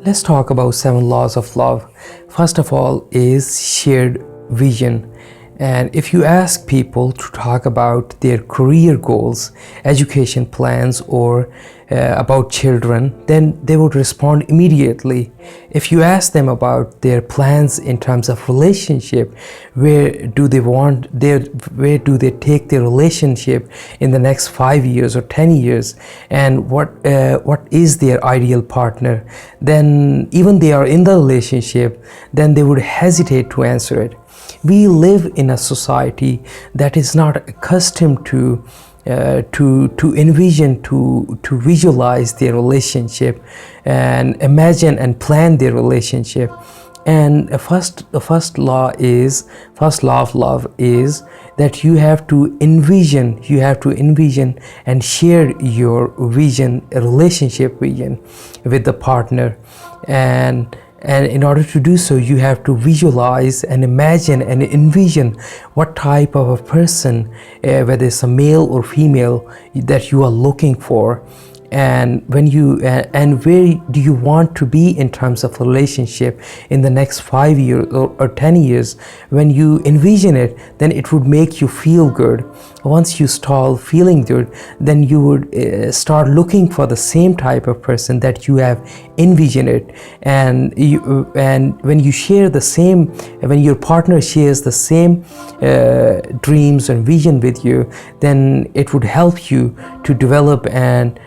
Let's talk about 7 laws of love. First of all is shared vision. And if you ask people to talk about their career goals, education plans, or about children, then they would respond immediately. If you ask them about their plans in terms of relationship, where do they take their relationship in the next 5 years or 10 years, and what is their ideal partner, then even they are in the relationship, then they would hesitate to answer it. We live in a society that is not accustomed to envision, to visualize their relationship and imagine and plan their relationship. And the first law of love is that you have to envision and share your vision, a relationship vision with the partner. And in order to do so, you have to visualize and imagine and envision what type of a person, whether it's a male or female, that you are looking for. And where do you want to be in terms of relationship in the next 5 years or 10 years? When you envision it, then it would make you feel good. Once you start feeling good, then you would start looking for the same type of person that you have envisioned it. And when your partner shares the same dreams and vision with you, then it would help you to develop and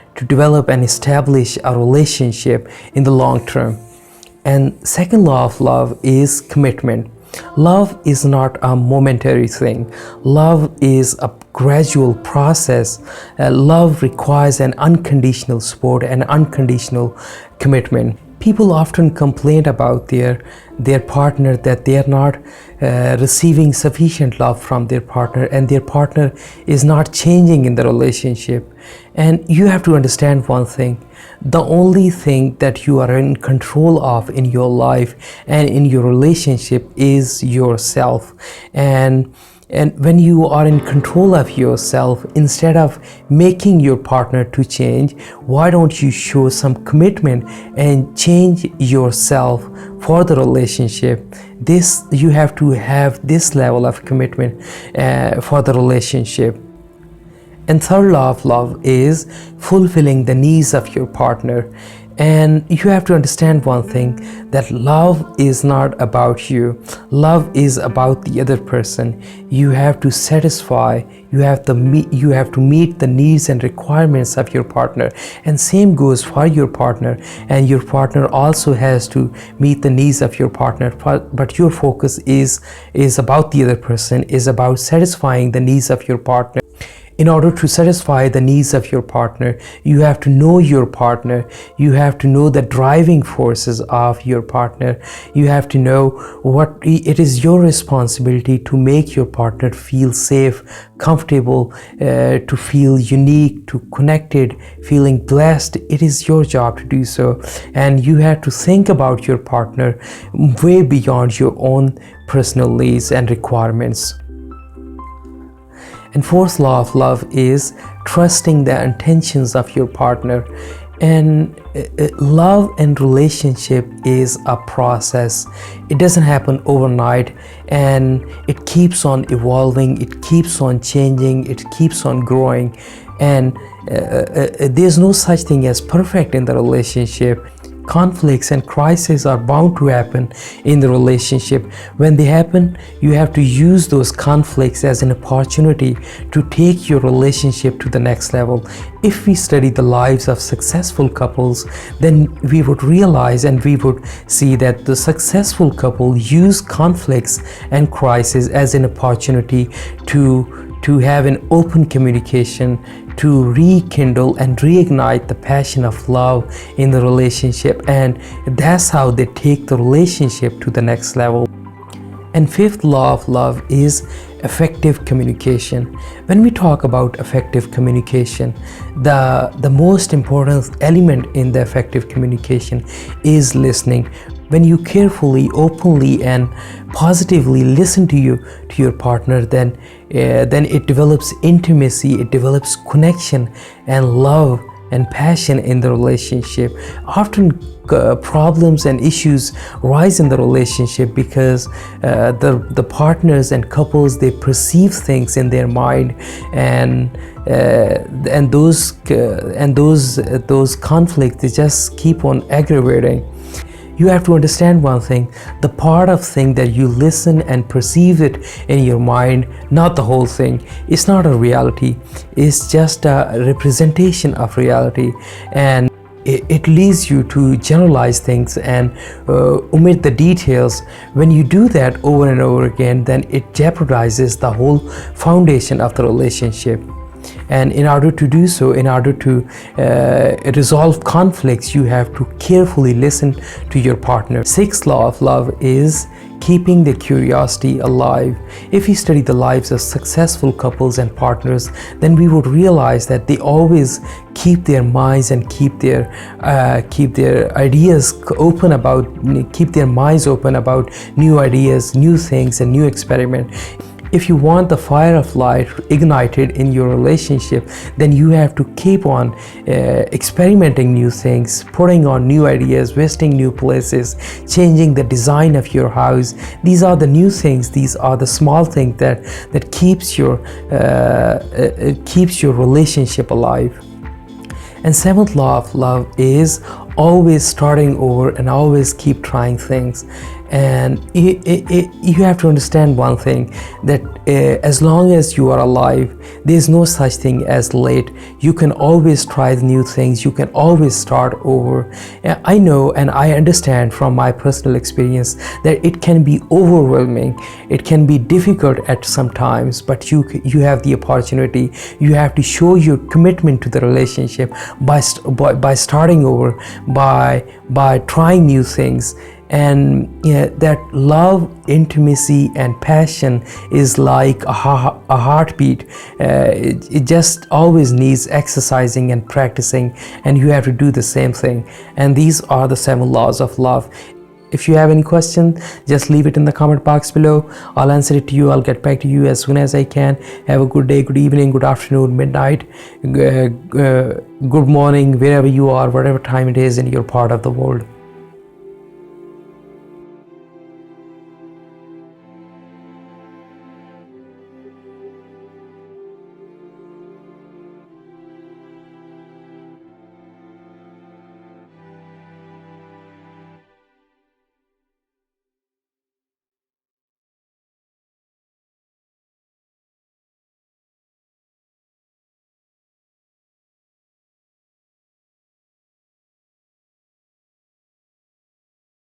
establish a relationship in the long term. And second law of love is commitment. Love is not a momentary thing. Love is a gradual process. Love requires an unconditional support and unconditional commitment. People often complain about their partner, that they are not receiving sufficient love from their partner, and their partner is not changing in the relationship. And you have to understand one thing: the only thing that you are in control of in your life and in your relationship is yourself. And when you are in control of yourself, instead of making your partner to change, why don't you show some commitment and change yourself for the relationship? You have to have this level of commitment for the relationship. And third law of love is fulfilling the needs of your partner. And you have to understand one thing, that love is not about you. Love is about the other person. You have to satisfy, you have to meet the needs and requirements of your partner. And same goes for your partner. And your partner also has to meet the needs of your partner. But your focus is about the other person, is about satisfying the needs of your partner. In order to satisfy the needs of your partner, you have to know your partner. You have to know the driving forces of your partner. You have to know what it is your responsibility to make your partner feel safe, comfortable, to feel unique, to connected, feeling blessed. It is your job to do so. And you have to think about your partner way beyond your own personal needs and requirements. And fourth law of love is trusting the intentions of your partner. And love and relationship is a process. It doesn't happen overnight, and it keeps on evolving, it keeps on changing, it keeps on growing. And there's no such thing as perfect in the relationship. Conflicts and crises are bound to happen in the relationship. When they happen, you have to use those conflicts as an opportunity to take your relationship to the next level. If we study the lives of successful couples, then we would realize and we would see that the successful couple use conflicts and crises as an opportunity to have an open communication, to rekindle and reignite the passion of love in the relationship. And that's how they take the relationship to the next level. And fifth law of love is effective communication. When we talk about effective communication, the most important element in the effective communication is listening. When you carefully, openly, and positively listen to your partner, then it develops intimacy, it develops connection and love and passion in the relationship. Often problems and issues rise in the relationship because the partners and couples, they perceive things in their mind, and those conflicts, they just keep on aggravating. You have to understand one thing: the part of thing that you listen and perceive it in your mind, not the whole thing. It's not a reality, it's just a representation of reality, and it leads you to generalize things and omit the details. When you do that over and over again, then it jeopardizes the whole foundation of the relationship. And in order to do so, in order to resolve conflicts, you have to carefully listen to your partner. Sixth law of love is keeping the curiosity alive. If we study the lives of successful couples and partners, then we would realize that they always keep their minds and keep their ideas open about, keep their minds open about new ideas, new things, and new experiments. If you want the fire of life ignited in your relationship, then you have to keep on experimenting new things, putting on new ideas, visiting new places, changing the design of your house. These are the new things, these are the small things that keeps your relationship alive. And seventh law of love is always starting over and always keep trying things. And you have to understand one thing, that as long as you are alive, there's no such thing as late. You can always try new things, you can always start over. I know and I understand from my personal experience that it can be overwhelming, it can be difficult at some times, but you have the opportunity. You have to show your commitment to the relationship by starting over, by trying new things. And that love, intimacy, and passion is like a heartbeat. It just always needs exercising and practicing, and you have to do the same thing. And these are the 7 laws of love. If you have any question, just leave it in the comment box below. I'll answer it to you. I'll get back to you as soon as I can. Have a good day, good evening, good afternoon, midnight, good morning, wherever you are, whatever time it is in your part of the world.